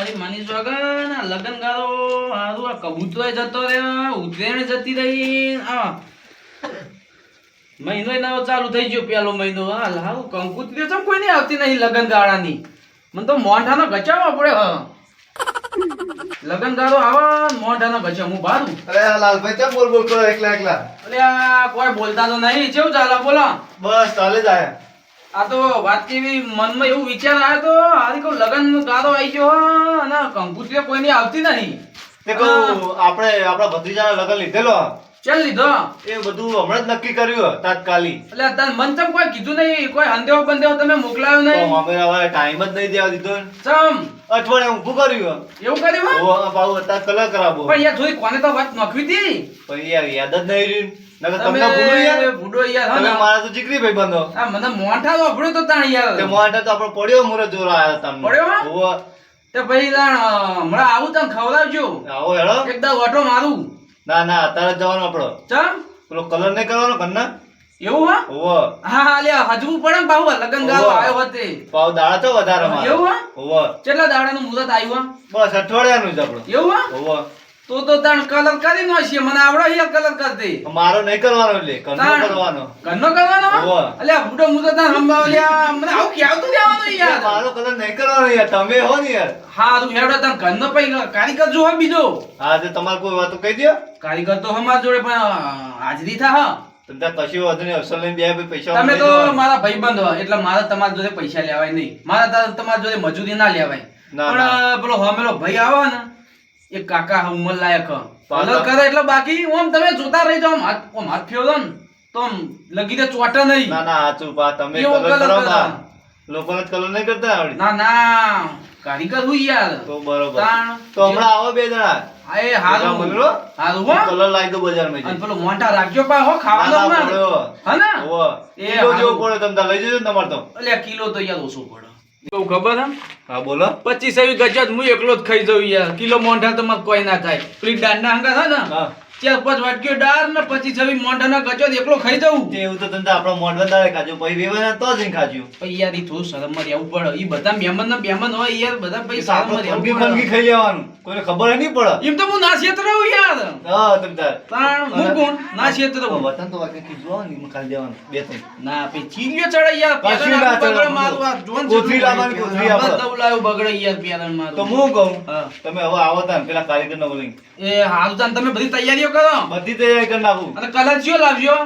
મારી માની જોગન આ લગન ગાળો હારું આ કબૂતરો જતો રહ્યો ઉત્તરાયણ જતી રહી આ મહિનો નવો ચાલુ થઈ ગયો પેલો મહિનો હા લાવ કંકુતરીઓ ચમ કોઈ નહીં આવતી નહીં લગન ગાળાની મને તો મોંઢાનો ગચાવો પડે હ લગન ગાળો આવા મોંઢાનો ગચા હું બારું અરે લાલભાઈ ચમ બોલ બોલ કરો એકલા એકલા અલે આ કોઈ બોલતા તો નહીં કેવું ચાલે બોલો બસ ચાલે જ આયા આ તો વાત કેવી મનમાં એવું વિચાર આવ્યો તો હારી કહું લગન ગાળો આવી ગયો અને કંકુતરીઓ કોઈની આવતી નહીં તે કહું આપણે આપણા ભત્રીજાના લગન લીધેલો ચાલ લીધો એ બધું હમણાં જ નક્કી કર્યું તાત્કાલિક એટલે તાર મન ચમ કોઈ કીધું નહીં કોઈ હંદેવો બંદેવો તમે મોકલાયો તો નહીં અમે હવે ટાઈમ જ નહીં દેવા દીધો ને. ચમ અઠવાડિયે ઊભું કર્યું એવું કર્યું હે? ઓ બાબુ અત્યારે કલર કરાવો પણ યાર થોડી કોને તો વાત નખવી હતી પણ યાર યાદ જ નહીં રહ્યું નકર તમને ભૂલું યાર ભૂડો યાર હા તમે ને? મારા તો જીગરી ભાઈ બંધો આ મને મોંઠા તો અભડ્યો તો તાણ યાર તે મોટા તો આપણો પડ્યો મુરત જોર આયા તમને પડ્યો હે? ઓવો તે ભાઈ તાણ હમણાં આવું તને ખવડાવજો આવો હેડો એકદમ ઓટો મારું ના ના અત્યારે જ જવાનો આપણો ચમ પેલો કલર નહીં કરવાનો ઘરના એવું હા ઓવો હા હા લ્યા હજવું પડે ને બાહુ લગન ગાળો ઓહો. આવ્યો હોતે પાવ દાડા તો વધારે મારે એવું હે? ઓવો કેટલા દાડાનું મુહૂર્ત આવ્યું બસ અઠવાડિયાનું જ આપણો એવું હા ઓવો તો તાણ કલર કરી નો છે મને આવડે યાર કલર કર દે મારો નહીં કરવાનો એટલે ઘરનો તાણ. કરવાનો ઘરનો કરવાનો ઓહો. અલ્યા બુડો મુદો તાર સંભાળ લ્યા મને આવું ક્યાંતું લેવાનું યાર મારો કલર નહીં કરવાનો યાર તમે હો ને યાર હારું હેડો તાર ઘરનો પૈ કારીગર જો હો બીજો હા તે તમારે કોઈ વાત તો કહી દો કારીગર તો અમાર જોડે પણ હાજરી થા હા તમને કશું વાંધો નહીં અસલ લઈને બે ભાઈ પૈસા તમે લઈ તો જવાના. મારા ભાઈબંધ હો એટલે મારે તમારા જોડે પૈસા લેવાય નહીં મારા તમારા જોડે મજૂરી ના લેવાય ના, પણ પેલો હમેલો ભાઈ આવે ને એ કાકા ઉંમર લાયક પાછા. કલર કરે એટલે બાકી ઓમ તમે જોતા રહી જાઓ આમ હાથ ફેરવો ને તો આમ લગી દે ચોટે નહીં ના ના સાચું પા તમે કેવો કલર કલર કરો કરો? પા લોકોને કલર નહીં કરતા આવડી ના ના કારીગર હું યાર તો બરોબર તાણ. તો હમણાં આવો બે જણા આ એ હારું ભેગા મળો. હારું હો કલર લાવી દો બજારમાં અને જઈ. પેલો મોંટા રાખજો પા હો ના, ખાવાનો ના, હમણાં. પડ્યો. હા ને ઓવો. એ કિલો જેવો હારું. પડ્યો તમે તાર લઈ જજો ને તમારે તો અલ્યા કિલો તો યાર ઓછો પડે કેવું ખબર હે હા બોલો 25 ગજત હું એકલો જ ખાઈ જાઉં યાર કિલો મોંઢા તો મારે કોઈ ના થાય પેલી દાળના હંગા થાય ને હા 4-5 વાટકીઓ દાળ ને 25 મોંઢાના ગજત એકલો ખાઈ જાઉં તે એવું તો તમે આપણો મોઢવા દાડે ખાજો પછી વેવાના તો જઈને ખાજો પણ યાર ઈ થોડું શરમમાં રહેવું પડે ઈ બધા મહેમાન ના બેમાન હોય યાર બધા પછી એ તો આપણે શરમમાં રહેવું ફંગી ફંગી પડે ખાઈ લેવાનું કોઈને ખબર નહીં પડે એમ તો હું ના છેત રહું યાર હા તમે તાર તાણ હું કોણ ના છેત રહું વતન તો વાગે કીધું હો ને એમાં ખાલી દેવાનું બે ત્રણ ના પે ચીલિયો ચડે યાર કશું પેરણ ના બગડે ચડે. મારું આ જોન કોથળી લાવવાની, કોથળી આપણે. દવલાયું બગડે યાર પેરણ મારું તો હું કહું હા. તમે હવે આવો તા ને પેલા કારીગરને બોલાવીને. એ હાલ તાન તમે બધી તૈયારીઓ કરો બધી તૈયારી કરી નાખું અને કલર ચિયો લાવજો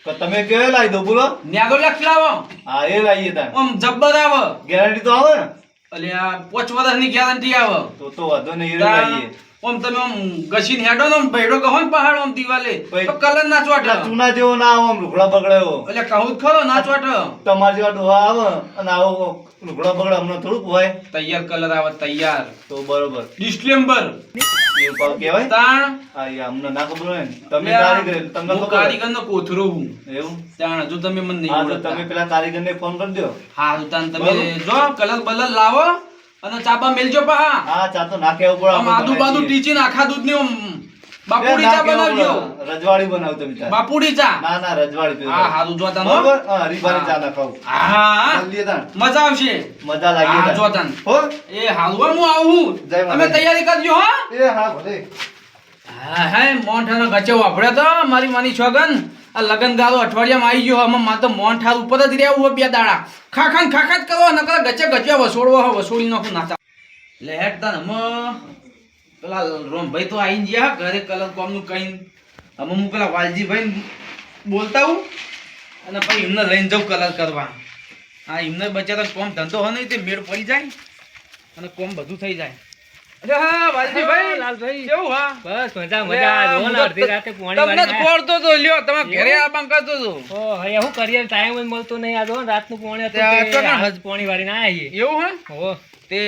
તો તમે કેવો લાવી દો બોલો ન્યાગો લેખ લાવો હા એ લાવીએ તા આમ જબ્બર આવે ગેરંટી તો આવે ને એટલે આ 5 વર્ષની ગેરંટી આવે તો વાંધો નહીં એ લાવીએ આમ તમે આમ ઘસીને હેડો ને આમ ભેડો કહો ને પહાડ આમ દિવાલે ભાઈ, તો કલર ના ચોટે પેલા ચૂના જેવો ના આવે આમ લુગડા બગડે એવો એટલે કહું જ ખરો ના ચોટે તમારા જેવા ડોહા આવે અને આવો લુગડા બગડે હમણાં થોડુંક હોય તૈયાર કલર આવે તૈયાર તો બરોબર ડિસ્ક્લેમ્બર એવું પાવ કહેવાય તાણ હા એ અમને ના ખબર હોય ને તમે એટલે આ કારીગર તમને હું ખબર હોય. કારીગરનો કોથરો હું એવું તાણ હજુ તમે મને નહીં હા તો ઓળખતા. તમે પેલા કારીગરને ફોન કરી દો હારું તાન તમે બરોબર. જો કલર બલર લાવો અને ચાપા મેલજો પા હા ચા તો નાખે એવું પડે આમ આદુ આપણે બાદુ બનાવીએ. ટીચીને આખા દૂધની આમ બે બાપુડી ચા નાખે એવું બનાવજો પડે. રજવાડી બનાવ તમે ચા. બાપુડી ચા ના ના રજવાડી પીવો. હા હારું જોતા નો બરોબર હા હરીફાની ચા નાખાવું હા જલ્દી તાણ. મજા આવશે મજા લાગી હા તાણ. જોતાન હો એ હારું હો, હું આવું જય તમે માતાજી. તૈયારી કરજો હો એ હા ભલે હા હા મોંઠાનો ગચો વાપર્યો તો મારી માની છોગન આ લગન ગાળો અઠવાડિયામાં આવી ગયો આમાં મારે તો મોંઠા ઉપર જ રહેવું હોય 2 દાડા ખાખાન ખાખા જ કરો નકર ગચે ગચિયા વસોડવો હોય વસોડી નાખું નાચા એટલે હેડ તાન પેલા રોમભાઈ તો આઈને ગયા ઘરે કલર કોમનું કઈ હવે હું પેલા વાલજીભાઈ બોલતા હું અને પછી એમને લઈને જાઉં કલર કરવા હા એમને બચારા કોમ ધંધો હોય નહીં તે મેળ પડી જાય અને કોમ બધું થઈ જાય અરે હા વાલજીભાઈ લાલભાઈ કેવું હા બસ મજા મજા જો ને અડધી રાતે પોણી તમને જ વાળી કોળતો તો લ્યો તમે ઘરે આબાં કરતો તો ઓ હવે હું કરીએ ટાઈમ જ મળતો નહીં આ જો ને રાતનું પોણી હતું ત્યાં તો તે ના. આજ પોણી વાળી ના આવીએ એવું હે ઓ તે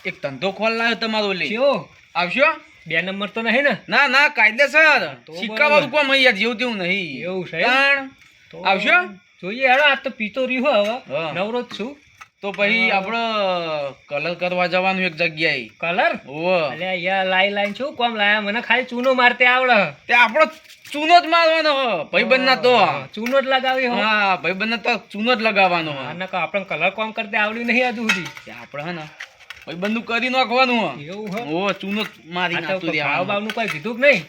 એક ધંધો ખોલ લાવ્યો તમારો લે શું આવશો 2 નંબર તો નહીં ને ના ના કાયદેસર તો સિક્કા વાળું કોમ અહીંયા જેવું તેવું નહીં એવું છે? તાણ. તો આવશો? જોઈએ હેડો આજ તો પીતો રહ્યો હવે હા. નવરો જ છું તો પછી આપણે કલર કરવા જવાનું એક જગ્યાએ કલર ઓવો અલે યાર લાઈન શું કોમ લાયા મને ખાલી ચૂનો મારતે આવડે તે આપણો ચૂનો જ મારવાનો હો ભાઈબંધ ના તો ચૂનો જ લગાવી હો હા ભાઈબંધ તો ચૂનો જ લગાવવાનો હો આના કો આપણે કલર કોમ કરતે આવડ્યું નહીં હજુ સુધી તે આપણે હે ને ભાઈબંધનું કરી નાખવાનું હો. એવું હે? ઓ ચૂનો મારી આ તો નાખતું ભાવ દેવાનું. બાવનું કોઈ કીધું કે નહીં?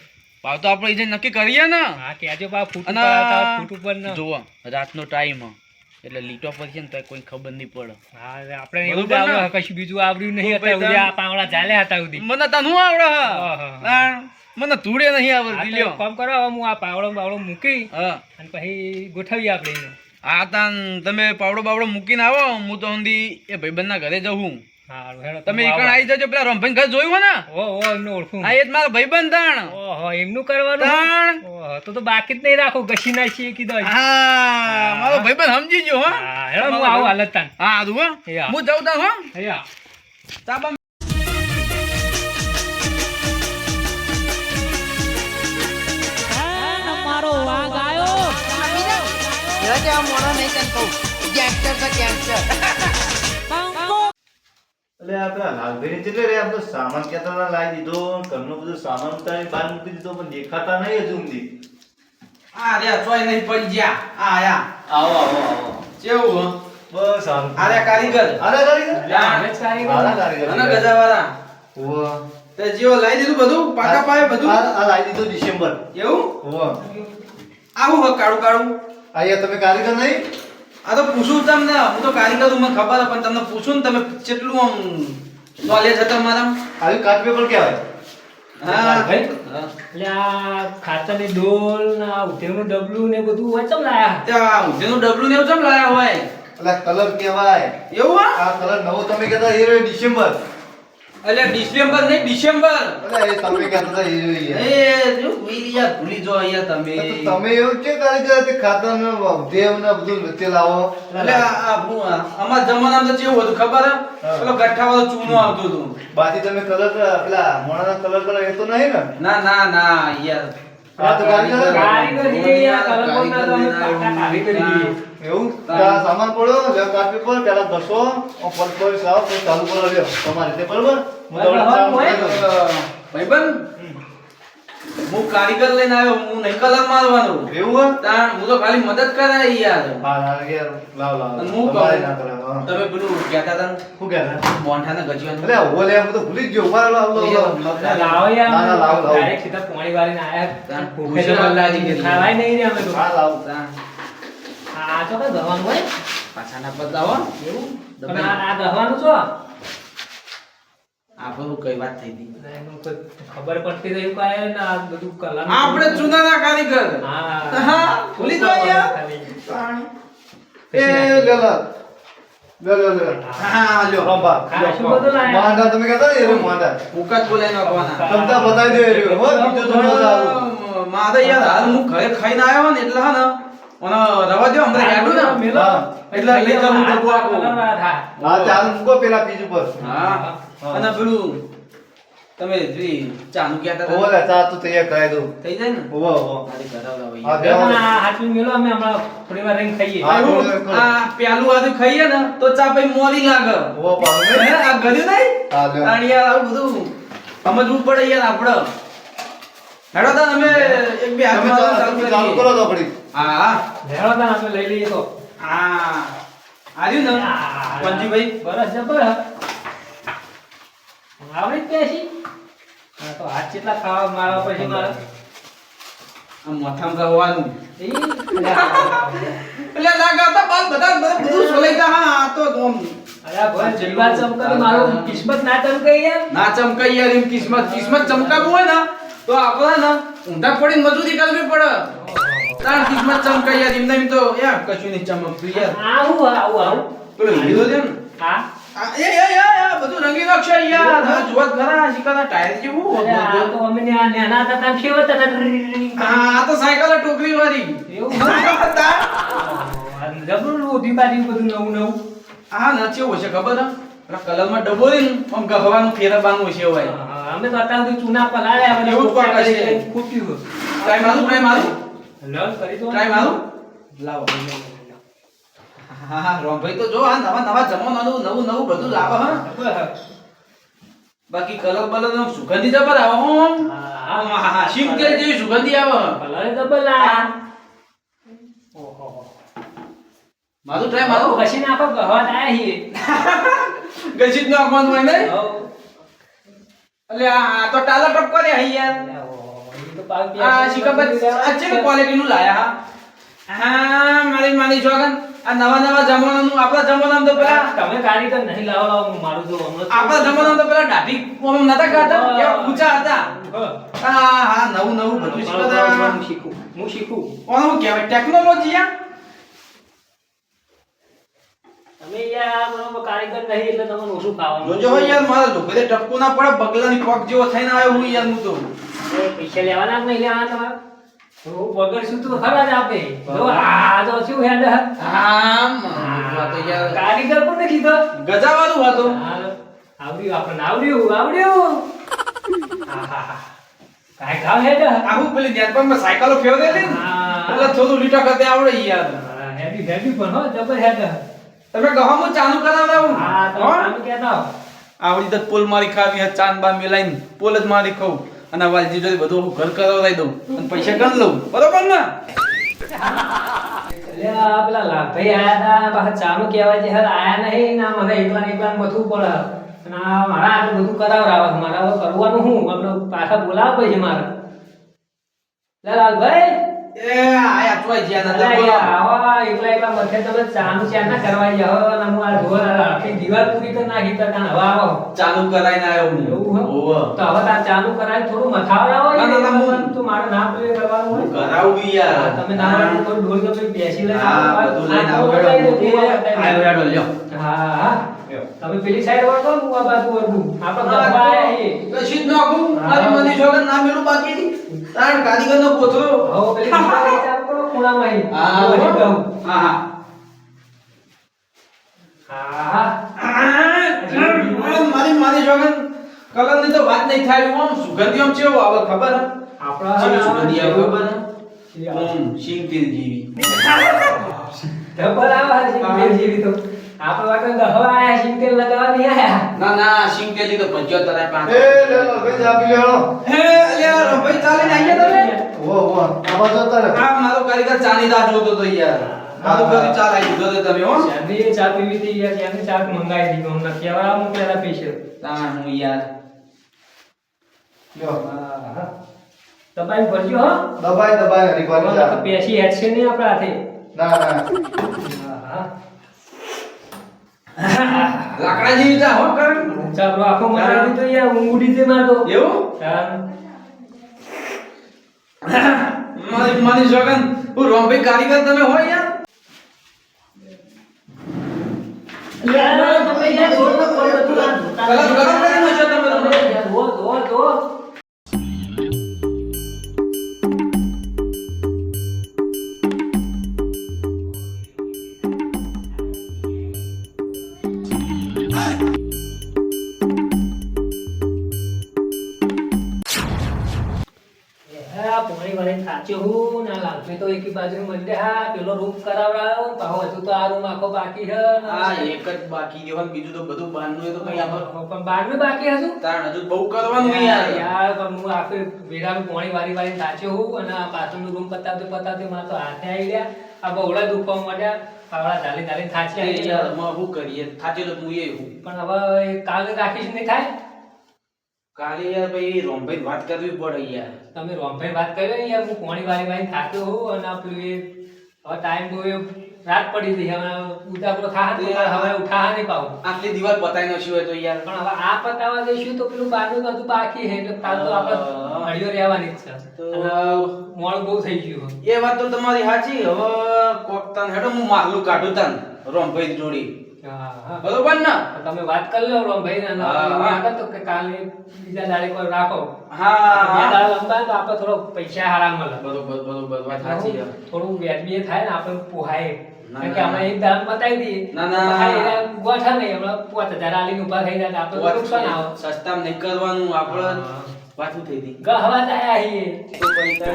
ભાવ તો આપણે જે નક્કી કરીએ ને. હા કહેજો બા ફૂટ અને ઉપર આવતા હોય, ફૂટ ઉપર ન. જુઓ રાતનો ટાઈમ એટલે લીટો પર છે ને તો કોઈ ખબર નહીં પડે. હા આપણે એવું બરોબર ને? આવડે કશું બીજું આવડ્યું નહીં ભાઈ અત્યારે સુધી આ પાવડા ચાલ્યા હતા સુધી. મને તનું આવડે હ. ઓહો. તાણ મને ધૂળે નહીં આ આવડતી તો લ્યો. એક કામ કરો હવે હું આ પાવડો મૂકી હા અને પછી ગોઠવીએ આપણે એનું. આ તાન તમે પાવડો બાવડો મૂકીને આવો હું તો હંધી એ ભાઈબંધના ઘરે જઉં. હારું હેડો તમે આવો. ઈકણ આવી જજો પેલા રમભાઈ ઘર જોયું હો ને. ઓહો એમને ઓળખું. આ એ જ મારા ભાઈબંધ તાણ. ઓહો એમનું કરવાનું. તાણ ઓહો તો બાકી જ નહીં રાખો ઘસી નાખીએ કીધું. હા મારો ભાઈબંધ સમજી ગયો હો. હા હેડો હું આવું હાલત તાન. હા આદુ હો એ હા. હું જાઉં તા હો. અહીંયા. તાબા એટલે આપણા લાલભાઈ એટલે રે આપણો સામાન કેતા લાવી દીધો ઘરનો બધો સામાન ઉતારી બહાર મૂકી દીધો પણ દેખાતા નહીં હજુ સુધી. આ રે ચોય નહીં પડી ગયા. આ આયા. આવો આવો આવો કેવું હો? બસ સારું. આ રે કારીગર. આરા કારીગર? અલ્યા, હવે જ કારીગર. આરા કારીગર. અને ગજાવાળા. ઓવો. તે જીવો લાવી દીધું બધું પાકા પાયે બધું. આ લાવી દીધો ડિસેમ્બર. એવું? ઓવો. આવું હો કાળું કાળું. આયા તમે કારીગર નહીં? આ તો પૂછું તમને હું તો કારીગર છું મને ખબર છે, પણ તમને પૂછું ને તમે કેટલું આમ નોલેજ છે તમારા. આવી કાટ પેપર કહેવાય. હા ભાઈ. હા. એટલે આ ખાતરની ડોલ ને આ ઉધેવનું ડબલું ને બધું વચમ લાયા. ત્યાં ઊંધીનું ડબલું ને એવું ચમ લાયા હોય એટલે કલર કહેવાય. એવું હા? આ કલર નવો તમે કહેતા એ રહ્યો ડિસેમ્બર. એટલે ડિસેમ્બર નહીં ડિસેમ્બર. એટલે એ તમે કહેતા હતા એ રહ્યો યાર. એ જો ભૂલી યાર ભૂલી જો યાર તમે. તો તમે એવું કે કારીગર તે ખાતરનો દેવ ને બધું વચ્ચે લાવો. એટલે અમારા જમાનામાં તો કેવું હતું ખબર હે? હા. પેલો ગઠ્ઠાવાળો ચૂનો આવતો હતો. બાકી તમે કલર પેલા મોણાના કલર કરો એ તો નહીં ને? ના ના ના યાર. આ તો કારીગર. કારીગર છે યાર, કલર કોડના તો અમે પાકા કારીગર છીએ. એવું? તો આ સામાન પડો લ્યો કાટ પેપર પેલા ઘસો પર પર સાવ તો ચાલુ કરો લ્યો તમારી રીતે બરોબર. હું બરાબર, તમને ચાલુ હોય. કરી દઉં. ભાઈબંધ હું કારીગર લઈને આવ્યો હું નહીં કલર મારવાનો. એવું હે? તાણ હું તો ખાલી મદદ કરાય યાર. હા હા યાર લાવ લાવ અને હું તમારે કહું ના કરે હા. તમે પેલું કહેતા હતા ને શું કહેતા? મોંઠાના ગજવાનું. અલે ઓવો લે હું તો ભૂલી જ ગયો ઉભા રહો, લાવ લાવ લાવ. લાવો યાર, ના, ના, લાવો, લાવો. direct સીધા પોણી વાળીને આયા. તાન ભૂખે તો લાગી ગઈ. ખાવાય નહીં રે અમે તો. હા લાવ. તાણ આ તો કઈ દવાનું હોય પાછા ના બદલાવો. એવું દબાઈ. પણ આ દવાનું છો આપણું કઈ વાત થઈ હતી. એનું કોઈ ખબર પડતી રહી કાંઈ ને આ બધું કલર આપણે ચૂનાના કારીગર. હા હા, ભૂલી જાઓ યાર. તાણ. એ લે લે. લે લે લે. હા લ્યો. રંભા. હા, શું બધું લાયા? માંડા તમે કહેતા ને એ રહ્યો માંડા. ભૂકા જ બોલાઈ નાખવાના. તમતા બતાવી દે એ રહ્યો હો બીજું તો ન લાવું. મારે યાર હાલ હું ઘરે ખાઈને આવ્યો ને એટલે હા ને મને રવા દો હમણાં યાડું ને મેલો. હા. એટલે લઈ જાઉં ડબ્બો આખો. કલર વાળા થાય. હા ચાલ મૂકો પેલા બીજ ઉપર. હા અને પેલું તમે જે ચાનું કહેતા હતા ઓવો લે ચા તો તૈયાર કરાવી દઉં. થઈ જાય ને ઓવો ઓવો. મારી કરાવડા ભાઈ. હા, પણ આ હાથમાં મેલો અમે હમણાં થોડી વાર રહીને ખાઈએ. હા. આવું આ પેલું આદુ ખાઈએ ને તો ચા પછી મોરી લાગે. ઓવો પાડો હે, ને. આ ગળ્યું નહીં? હા લ્યો. તાણ યાર આવું બધું સમજવું પડે યાર આપણે. હેડો તાણ અમે એક બે તમે હાથમાં ચાલુ ચાલુ કરો કરીએ. તો પડી. હા હા લેવો તાણ આપણે લઈ લઈએ તો. હા આવ્યું ને પંજીભાઈ. બરસ જબર હ. આવડી જ પેશી. હા તો હાથ કેટલા ખાવા મારવા પછી મારે. આ મોથામાં ગવાનું. ઈ અલ્યા, એટલે લાગાતા બાદ બધા બધું સોલાઈ જા. હા આ તો આમ અરે આ ભાઈ જીવા ચમકે મારું કિસ્મત ના ચમકે યાર. ના ચમકાઈ યાર એમ કિસ્મત ચમકાવું હોય ને તો આપણે ને ઊંધા પડીને મજૂરી કરવી પડે. તાર કિસ્મત ચમકાઈ યાર એમને એમ તો યાર કશું નહીં ચમકતું યાર. આવું. પેલું લીધો છે ને હા. આ બધું રંગી નાખશે યાર. હા જોત ખરા શીખતા ટાયર જેવું. અરે આ તો અમે નાના હતા ત્યાં કેવા હતા. આ તો સાયકલ ટોકરી વાળી. એવું તાર. જબરું ઉધી બાજી બધું નવું. આ નથી એવું છે ખબર હે? પેલા કલરમાં ડબ્બો હોય ને આમ ગહવાનું ફેરવવાનું છે હોય. અમે તો અત્યાર સુધી ચૂના પલાળ્યા અને એવું જ પાકા છે. ફૂટ્યું. ટ્રાય મારું. લર્ન કરી દો. ટ્રાય મારું. લાવો. હા રોમભાઈ તો જો આ નવા જમાનાનું નવું બધું લાવે હા. બાકી કલર બલર સુગંધી જબર આવે હો. હા શીમ તેલ જેવી સુગંધી આવે. કલર ડબલ મારું ટ્રાય મારું. ઘસી નાખો ગહવા આયા છીએ. ગચી જ નાખવાનું હોય ને હઉ. એટલે આ તો ટાલા ટપ કરે હે યાર એ તો પાક આ શિકબર આ છે ક્વોલિટી નું લાયા હા મારી માની છોકન આ નવા જમાનાનું આપણા જમાનામાં તો પેલા તમે કારીગર નહીં લાવો હું મારું જો હમણાં આપણા જમાનામાં તો પેલા દાઢી ઓમ નતા કરતા કેવા ઊંચા હતા હા નવું બધું શીખતા હું શીખું ઓનું કહેવાય ટેકનોલોજી યાર તમે યાર બરોબર કારીગર નહીં એટલે તમને ઓછું ખાવાનું જોજો હો યાર મારા લોકોને ટપકુ ના પડે બગલાની કોક જેવો થઈને આવ્યો હું યાર હું તો એ પૈસા લેવાના કે નહીં લેવાના તમારે તો વગર શું તો ખરા જ આપે જો આ તો શું હેડ હા તો યાર કારીગર કોને કીધો ગજાવાળું હતું આવડ્યું આપણને આવડ્યું આહા કાઈ કામ હેડ આવું પેલી નેટમાં સાયકલો ફેરવેલી ને હા. એટલે થોડું લીટા કરતે આવડે યાર હેડી પણ હો જબર હેડ તમે ગહામું ચાલુ કરાવડાવું હા તમે આમ કહેતા હો. આવડી તો પોલ મારી ખાવી હે ચાંદ બા મિલાઈને પોલ જ મારી ખાઉં અને વાલજી જોડે બધું ઘર કરાવડાવી દઉં અને પૈસા ગણ લઉં બરોબર ને એટલે આ પેલા લાભાઈ આયા હતા પાછા ચાનું કહેવાય છે હાલ આયા નહીં ના મને એકલા મથવું પડે અને આ મારા આટલું બધું કરાવડાવે મારે હવે કરવાનું હું આપણે પાછા બોલાવવા પડશે મારે લે લાલભાઈ એ આયા ચોય જ્યાં નતા અલા બોલો યાર, આવા એકલા મથે તમે ચાનું ચા ના કરવાઈ જાવ અને હું આ જોર આખી દિવાલ પૂરી કરી નાખી તો કાન હવે આવો ચાલુ કરાઈને આવ્યો હું એવું હે? ઓવ તો હવે તાર ચાલુ કરાય થોડું મથાવડાવો ના, ના, ના, હું- તો મારે ના પેલું કરવાનું હોય કરાવું યાર હા, તમે ના થોડું ઢોલ તો પછી બેસી લઈને હા આવો. બધું લઈને આ આવો તો બતાવી દો, હેડો. તે બતાવી દો. આયો હેડો લ્યો હા હા તમે પેલી સાઈડ વળો હું આ બાજુ વળું આપણે ગરબા આયા છીએ કશી જ નાખું મારી મની છોકર ના મેલું બાકી તાર કારીગરનો પોથરો હવે પેલી દિવાલ ચાલુ કરો ખૂણામાં અહીં. હા હું અહીં કહું. હા હા મારી છોકર કલર ની તો વાત નહીં થાય આમ સુગંધી આમ ચેવો આવે ખબર હે આપણા ચેવી સુગંધી આવે ખબર હે હા. ઓમ સિંગ તેલ જેવી ડબલ આવે છે સિંગતેલ જેવી તો આપણે વાટે દહવા આયા સિંગતેલ લગાવવા નહીં આયા ના ના સિંગ તેલ ની તો 75 આ પાંચ એ લે લો ભાઈ જા પી લેવો હે અલ્યા ભાઈ ચાલીને આઈએ તમે ઓ આવા જતા રે આ મારો કારીગર ચાની રાહ જોતો તો યાર મારું ઘરે ચાલ આવી દીધો તો તમે હો શાદી એ ચા પીવી હતી યાર ત્યાંની ચા મંગાવી દીધી હમણાં કેવડા મોકલેલા પૈસા તા હું યાર લ્યો હા દબાઈ ભરજો હો દબાઈ હરી તો જા પેશી હેડશે નહીં આપણા હાથે ના ના હા લાકડા જેવી ચા હો કર ચાલો આખો મજા દીધો યાર ઊંઘ ઉડી જઈ મારતો એવું મારી છોકન હું રોમભાઈ કારીગર તમે હોય યાર તમે યાર જોર તો કોણ બધું આ કલર ગરમ કરીને છે તમે તમે જો પોણી વાળી થાચ્યો હું ના લાગશે તો એકી બાજુ મંડે હા પેલો રૂમ કરાવડાયો પાહો હજુ તો આ રૂમ આખો બાકી છે આ એક જ બાકી રહ્યો બીજું તો બધું બહારનું એ તો કઈ આપણે પણ બારમે બાકી હશું તાણ હજુ બહુ કરવાનું યાર યાર પણ હું આખે ભેગાનું પોણી વાળી થાચ્યો હું અને આ પાછળનું રૂમ પતાવતે મારે તો હાથે આવી ગયા આ બહુડા દુખવા માંડ્યા પાવડા ધાલી થાચ્યા એ યાર અમે શું કરીએ થાચેલો હું એ હું પણ હવે કાલે રાખીશ નહીં થાય કાલે યાર ભાઈ રોમભાઈ વાત કરવી પડે યાર તમે રોમભાઈ વાત કરી ને યાર હું પોણી વાળી થાક્યો હું અને આ પેલું એ હવે ટાઈમ તો એ રાત પડી ગઈ હવે ઉતાવળો થા તો હવે ઉઠા નહીં પાવું આટલી દિવાલ પતાઈ નો હોય તો યાર પણ હવે આ પતાવવા જઈશું તો પેલું બારનું બધું બાકી છે એટલે કાલ તો આપણે હળીઓ રહેવાની જ છે તો અને મોડું બહુ થઈ ગયું એ વાત તો તમારી સાચી હવે કોક તાન હેડો હું મારલું કાઢું તાન રોમભાઈ જોડી હા હા બરોબર ને તમે વાત કરી લો રોમભાઈ ને હા. આગળ તો કે કાલે બીજા દાડે કોઈ રાખો બે હા દાડે લંબાય તો આપણે થોડો પૈસા હારા મળે બરોબર વાત સાચી છે. થોડું વ્યાજબી થાય ને આપણે પોહાય ના, કારણ કે ના. હમણાં એક દામ બતાવી દઈએ ના, ના. હા, એના ગોઠા નહીં હમણાં 5000 આલીને ઊભા થઈ જાય તો આપણે તો નુકસાન આવે સસ્તામાં નહીં કરવાનું આપણે હા. વાતું થઈ હતી ગહવા આયા છીએ તો પછી તો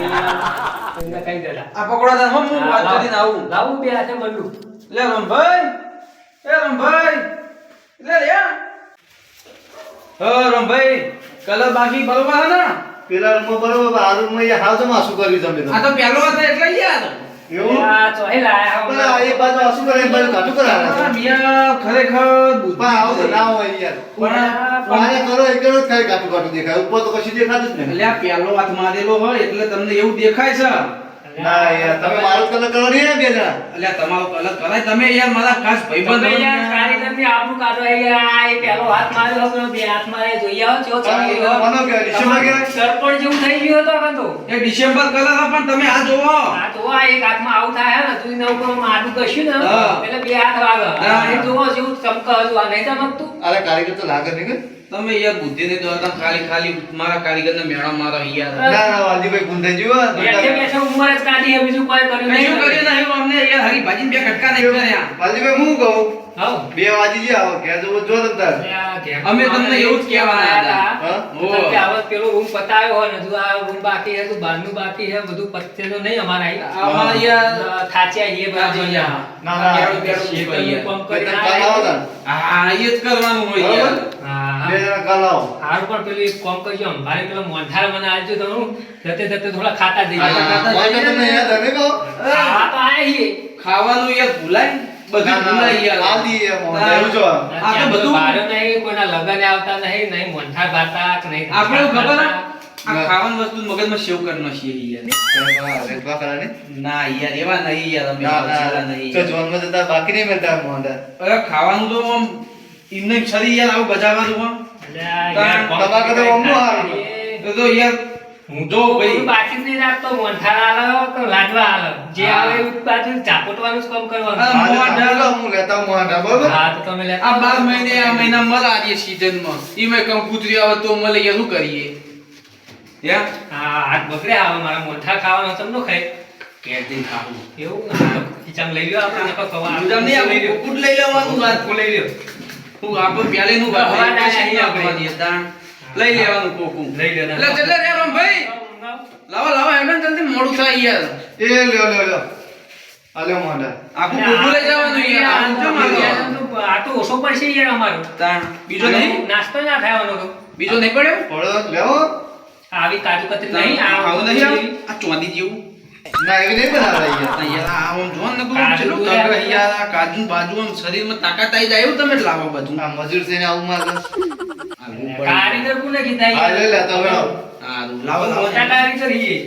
એમને કહી દેતા આ પકોડા તાન હું વાત કરીને આવું લાવું બે હાથે મળું લે રમભાઈ એ રમભાઈ લે યાર રમભાઈ કલર બાકી બરોબર હે ને પેલા રૂમમાં બરોબર આ રૂમમાં યાર હાવ તો માસું કર્યું તમે આ તો પહેલો હતો એટલે યાર એવું આ ચોહે લાયા પણ આ એક બાજુ આ શું કરે એક બાજુ કાઢું કરે આ મિયા ખરેખર બુદ્ધિ પણ આવું તો ના હોય યાર આને કરો એક જ ખાલી કાઢું કાઢું દેખાય ઉપર તો કશું દેખાતું જ નહીં એટલે આ પહેલો હાથ મારેલો હોય એટલે તમને એવું દેખાય છે. ના યાર તમે મારો કલર કરો ને બે જણા એટલે તમારો કલર કરાય તમે યાર મારા ખાસ ભાઈબંધ તમે છો. યાર કારીગરની આબરૂ કાઢો યાર. આ એ પહેલો હાથ માર્યો હવે બે હાથ મારે જોઈ આવો ચો ચાલી રહ્યો. માનો કે ડિસેમ્બર કે સરપંચ જેવું થઈ ગયું હતો કાં તો. એ ડિસેમ્બર કલર છે પણ તમે આ જોવો આ તો આ એક હાથમાં આવું થાય ને તું એના ઉપર મારું કશું ને હા. એટલે બે હાથ વાગે. હા. એ જોવો જેવું ચમક હતું આ નહીં ચમકતું. અરે કારીગર તો લાગે નહીં કે તમે યાર બુદ્ધિ ને દોડતા ખાલી ખાલી મારા કારીગરને મેળો મારો યાર ના ના વાલજીભાઈ ગુંદાઈ જીવો બેઠે બેઠે ઉંમર જ કાઢી છે, બીજું કોઈ કર્યું કશું નહીં. કર્યું નહીં અમને યાર હરી ભાજીને બે કટકા નહીં કર્યા. વાલજીભાઈ હું કહું હાઉ. 2 વાગી ગયા આવો ઘેર જવો જો તમતાર અમે તમને એવું જ કહેવાના હતા. હા? તો કે આવો પેલો રૂમ પતાવ્યો હોય ને હજુ આ રૂમ બાકી છે, હજુ બહારનું બાકી છે, બધું પતે તો નહીં અમારા અહીં. અમારે યાર થાચ્યા છીએ બધા જોઈએ. ના, ના. બેડું બેડું શેતરનું યાર. કામ બે કરીને ત્રણ કાલ આવો તાર. હા એ જ કરવાનું હોય યાર. હા, બે હા. જણા કાલ આવો હારું પણ પેલું એક કામ કરજો, અમારે પેલો મોંઠાર મને આલજો તો હું જતે જતે થોડા ખાતા જઈએ. ખાતા ખાતા વાંધો તમને યાદ આવે કહો ખાવા તો આયા છીએ. ખાવાનું યાર ભૂલાય બધું ભૂલાય યાર. આ દી મોહન એવું જો આ તો ત્યાં બધું- બહાર નહીં, કોઈના લગન આવતા નહીં, નહીં મોંઠાર ખાતા કે નહીં આપણે એવું ખબર હે? ખાતા. આ ખાવાની વસ્તુ મગજમાં સેવ કરી નાખીએ યાર. રેખવા કરાને ના યાર એવા નહીં યાર અમે ના એવા ના નહીં. તો જોનમાં જતા બાકી નહીં મળતા મોહન અરે ખાવાનું તો આમ એમને શરીર યાર આવું બજાવવાનું આમ. એટલે આ યાર કામ તમારા કરતા કરીને અમનું હારું. ખાતા તો યાર હું જો ભાઈ હું બાકી જ નહીં રાખતો, મોંઠાર આલો કે લાડવા આલો. જે હા. આવે એવું બાજુ ઝાપટવાનું જ કામ કરવાનું. હા. હું લેતા હું મોહન બરોબર હા, તો તમે લેતા આ 12 આવો. મહિને આ મહિના મળે સીઝનમાં એમાં કંકુતરી આવે તો મળે યાર શું કરીએ યા હા, હાથ બગડ્યા હવે મારા મોંઠાર ખાવાનો તમને ખાય કેદી ખાવું એવું હા, ખીચામાં લઈ લ્યો આપણે નકર ખવા તમને લઈ આ લ્યો. કુકુટ લઈ લેવાનું વાત કોક લઈ લ્યો. હું આપણે પ્યાલેનું વાત હવા ના પછી અહીંયા ના આપણે. કરવાની હતા. લઈ લેવાનું કોકું લઈ લ્યો એટલે ચલે રે રામ ભાઈ લાવો લાવો એમને જલ્દી મોડું થાય યાર એ લ્યો આલ્યો મોહન આખું કોકું લઈ જવાનું યાર આમ કેમ આલો? આ તો ઓછો પડશે યાર અમારું. તાણ બીજો નહીં નાસ્તો ના થવાનો તો. બીજો નહીં પડ્યો પડો લેવો આવી કાજુ કતરી નહીં, આ ખાવું નહીં આમ? આ ચોંદી જેવું ના એવી નહીં બનાવતા યાર આ યાર આ આમ જોન ને કાજુ ચેટલું તો તગડ યાર. યાર આ કાજુ બાજુ આમ શરીરમાં તાકાત આવી જાય એવું તમે જ લાવો બધું આ મજૂર થઈને આવું માગે કારીગર કોને કીધા આ લઈ લેતા હવે હારું લાવો લાવો મોટા કારીગર છીએ.